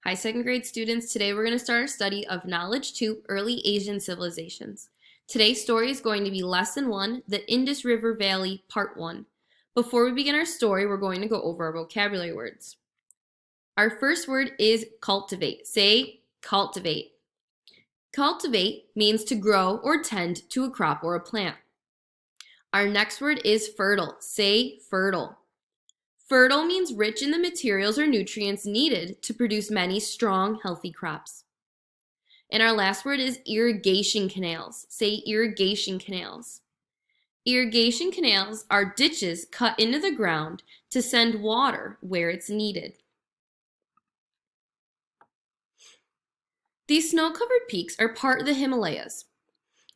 Hi, second grade students. Today we're going to start our study of Knowledge 2, Early Asian Civilizations. Today's story is going to be Lesson 1, the Indus River Valley, Part 1. Before we begin our story, we're going to go over our vocabulary words. Our first word is cultivate. Say cultivate. Cultivate means to grow or tend to a crop or a plant. Our next word is fertile. Say fertile. Fertile means rich in the materials or nutrients needed to produce many strong, healthy crops. And our last word is irrigation canals. Say irrigation canals. Irrigation canals are ditches cut into the ground to send water where it's needed. These snow-covered peaks are part of the Himalayas,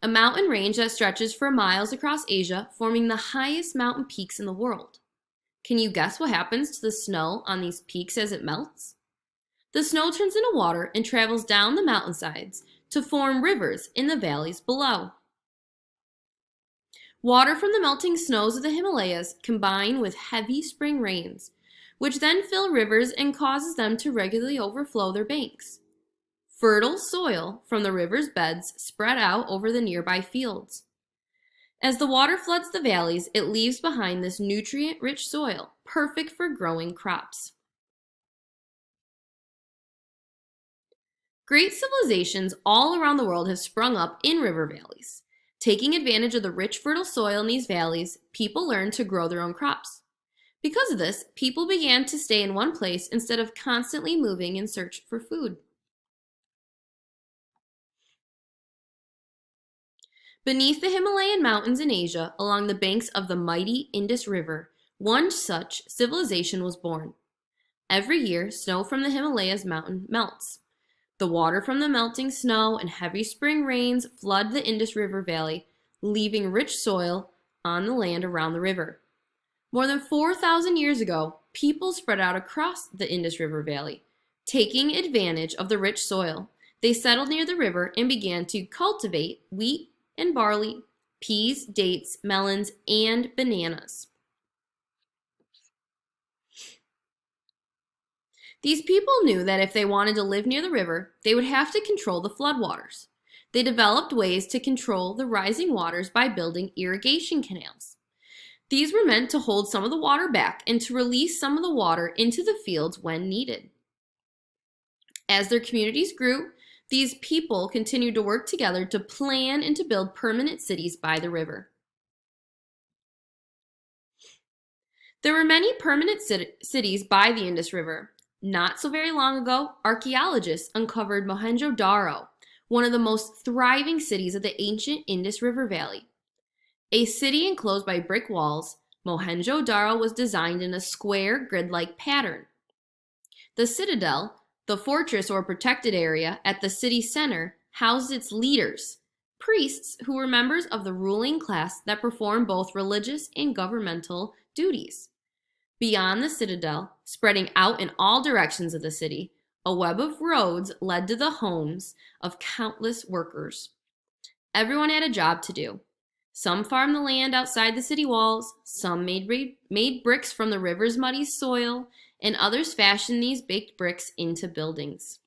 a mountain range that stretches for miles across Asia, forming the highest mountain peaks in the world. Can you guess what happens to the snow on these peaks as it melts? The snow turns into water and travels down the mountainsides to form rivers in the valleys below. Water from the melting snows of the Himalayas combine with heavy spring rains, which then fill rivers and causes them to regularly overflow their banks. Fertile soil from the river's beds spread out over the nearby fields. As the water floods the valleys, it leaves behind this nutrient-rich soil, perfect for growing crops. Great civilizations all around the world have sprung up in river valleys. Taking advantage of the rich, fertile soil in these valleys, people learned to grow their own crops. Because of this, people began to stay in one place instead of constantly moving in search for food. Beneath the Himalayan mountains in Asia, along the banks of the mighty Indus River, one such civilization was born. Every year, snow from the Himalayas mountain melts. The water from the melting snow and heavy spring rains flood the Indus River Valley, leaving rich soil on the land around the river. More than 4,000 years ago, people spread out across the Indus River Valley. Taking advantage of the rich soil, they settled near the river and began to cultivate wheat and barley, peas, dates, melons, and bananas. These people knew that if they wanted to live near the river, they would have to control the floodwaters. They developed ways to control the rising waters by building irrigation canals. These were meant to hold some of the water back and to release some of the water into the fields when needed. As their communities grew, these people continued to work together to plan and to build permanent cities by the river. There were many permanent cities by the Indus River. Not so very long ago, archaeologists uncovered Mohenjo-Daro, one of the most thriving cities of the ancient Indus River Valley. A city enclosed by brick walls, Mohenjo-Daro was designed in a square, grid-like pattern. The citadel, the fortress or protected area at the city center, housed its leaders, priests who were members of the ruling class that performed both religious and governmental duties. Beyond the citadel, spreading out in all directions of the city, a web of roads led to the homes of countless workers. Everyone had a job to do. Some farmed the land outside the city walls, some made bricks from the river's muddy soil, and others fashioned these baked bricks into buildings.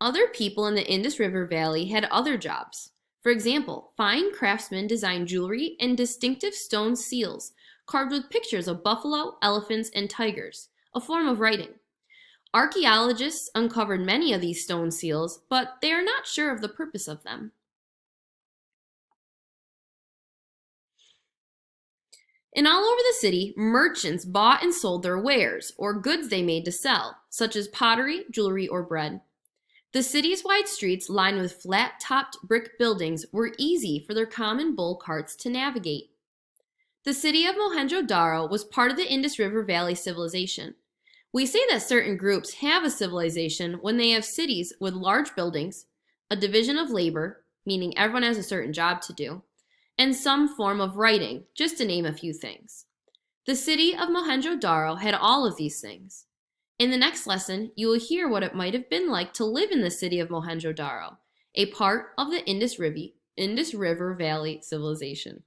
Other people in the Indus River Valley had other jobs. For example, fine craftsmen designed jewelry and distinctive stone seals carved with pictures of buffalo, elephants, and tigers, a form of writing. Archaeologists uncovered many of these stone seals, but they are not sure of the purpose of them. And all over the city, merchants bought and sold their wares, or goods they made to sell, such as pottery, jewelry, or bread. The city's wide streets, lined with flat-topped brick buildings, were easy for their common bull carts to navigate. The city of Mohenjo-Daro was part of the Indus River Valley civilization. We say that certain groups have a civilization when they have cities with large buildings, a division of labor, meaning everyone has a certain job to do, and some form of writing, just to name a few things. The city of Mohenjo-Daro had all of these things. In the next lesson, you will hear what it might have been like to live in the city of Mohenjo-Daro, a part of the Indus River Valley civilization.